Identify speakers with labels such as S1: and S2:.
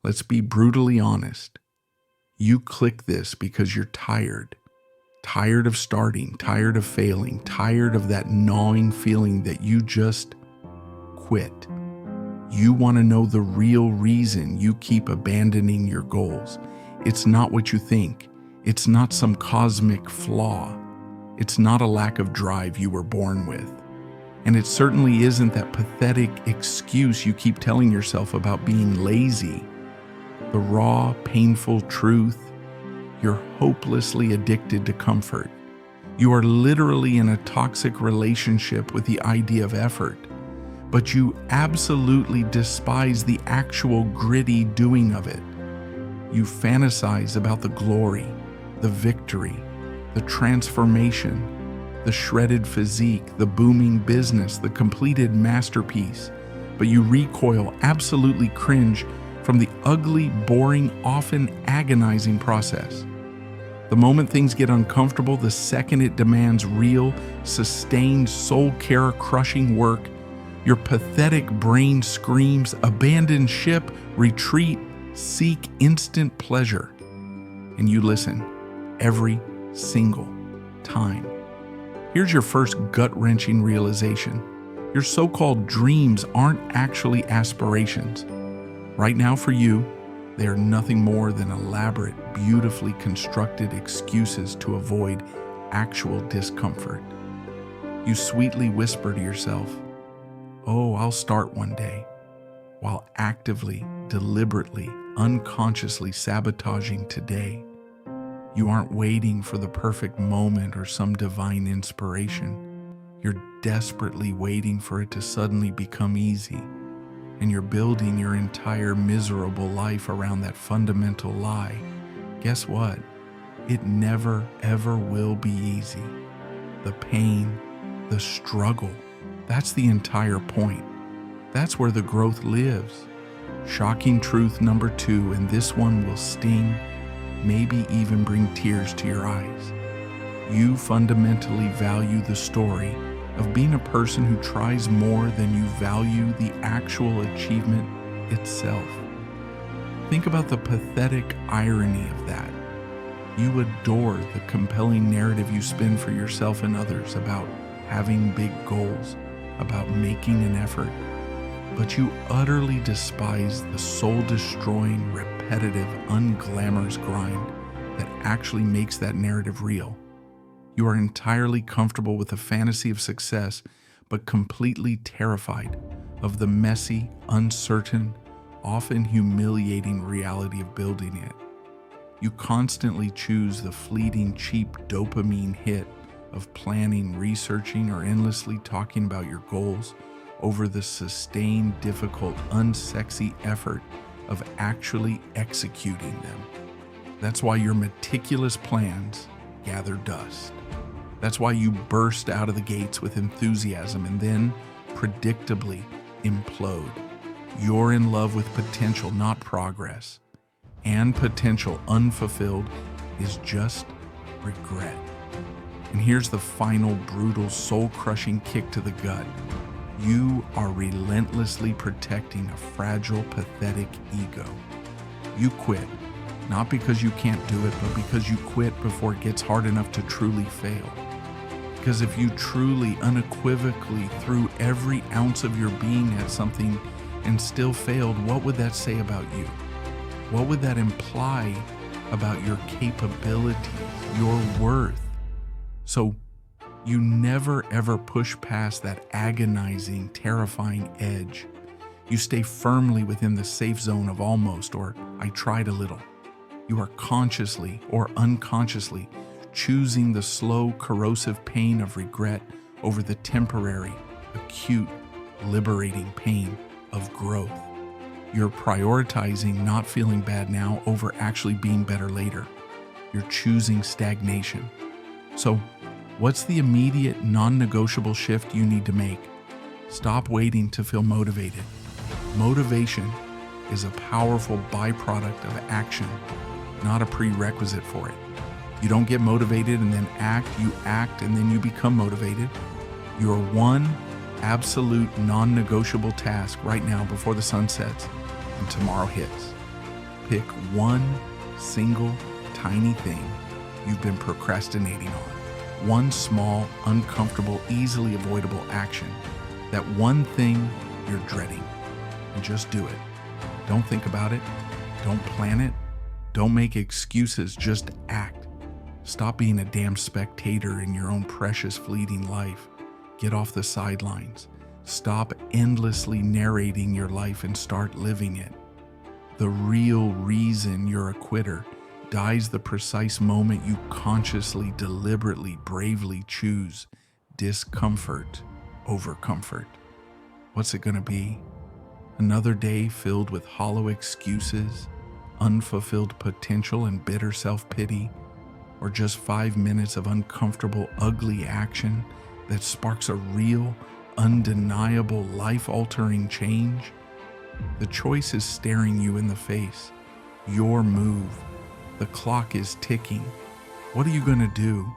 S1: Let's be brutally honest. You click this because you're tired. Tired of starting, tired of failing, tired of that gnawing feeling that you just quit. You want to know the real reason you keep abandoning your goals. It's not what you think. It's not some cosmic flaw. It's not a lack of drive you were born with. And it certainly isn't that pathetic excuse you keep telling yourself about being lazy. The raw, painful truth: you're hopelessly addicted to comfort. You are literally in a toxic relationship with the idea of effort, but you absolutely despise the actual gritty doing of it. You fantasize about the glory, the victory, the transformation, the shredded physique, the booming business, the completed masterpiece, but you recoil, absolutely cringe from the ugly, boring, often agonizing process. The moment things get uncomfortable, the second it demands real, sustained, soul-care-crushing work, your pathetic brain screams, abandon ship, retreat, seek instant pleasure. And you listen every single time. Here's your first gut-wrenching realization. Your so-called dreams aren't actually aspirations. Right now for you, they are nothing more than elaborate, beautifully constructed excuses to avoid actual discomfort. You sweetly whisper to yourself, "Oh, I'll start one day," while actively, deliberately, unconsciously sabotaging today. You aren't waiting for the perfect moment or some divine inspiration. You're desperately waiting for it to suddenly become easy. And you're building your entire miserable life around that fundamental lie. Guess what? It never, ever will be easy. The pain, the struggle, that's the entire point. That's where the growth lives. Shocking truth number 2, and this one will sting, maybe even bring tears to your eyes. You fundamentally value the story of being a person who tries more than you value the actual achievement itself. Think about the pathetic irony of that. You adore the compelling narrative you spin for yourself and others about having big goals, about making an effort, but you utterly despise the soul-destroying, repetitive, unglamorous grind that actually makes that narrative real. You are entirely comfortable with the fantasy of success, but completely terrified of the messy, uncertain, often humiliating reality of building it. You constantly choose the fleeting, cheap dopamine hit of planning, researching, or endlessly talking about your goals over the sustained, difficult, unsexy effort of actually executing them. That's why your meticulous plans gather dust. That's why you burst out of the gates with enthusiasm and then, predictably, implode. You're in love with potential, not progress. And potential unfulfilled is just regret. And here's the final brutal, soul-crushing kick to the gut. You are relentlessly protecting a fragile, pathetic ego. You quit, not because you can't do it, but because you quit before it gets hard enough to truly fail. Because if you truly, unequivocally threw every ounce of your being at something and still failed, what would that say about you? What would that imply about your capabilities, your worth? So you never ever push past that agonizing, terrifying edge. You stay firmly within the safe zone of almost, or I tried a little. You are consciously or unconsciously choosing the slow, corrosive pain of regret over the temporary, acute, liberating pain of growth. You're prioritizing not feeling bad now over actually being better later. You're choosing stagnation. So, what's the immediate, non-negotiable shift you need to make? Stop waiting to feel motivated. Motivation is a powerful byproduct of action, not a prerequisite for it. You don't get motivated and then act, you act and then you become motivated. Your one absolute non-negotiable task right now before the sun sets and tomorrow hits pick one single tiny thing you've been procrastinating on. One small, uncomfortable, easily avoidable action. That one thing you're dreading. And just do it. Don't think about it. Don't plan it. Don't make excuses. Just act. Stop being a damn spectator in your own precious fleeting life. Get off the sidelines. Stop endlessly narrating your life and start living it. The real reason you're a quitter dies the precise moment you consciously, deliberately, bravely choose discomfort over comfort. What's it gonna be? Another day filled with hollow excuses, unfulfilled potential, and bitter self-pity? Or just 5 minutes of uncomfortable, ugly action that sparks a real, undeniable, life-altering change? The choice is staring you in the face. Your move. The clock is ticking. What are you gonna do?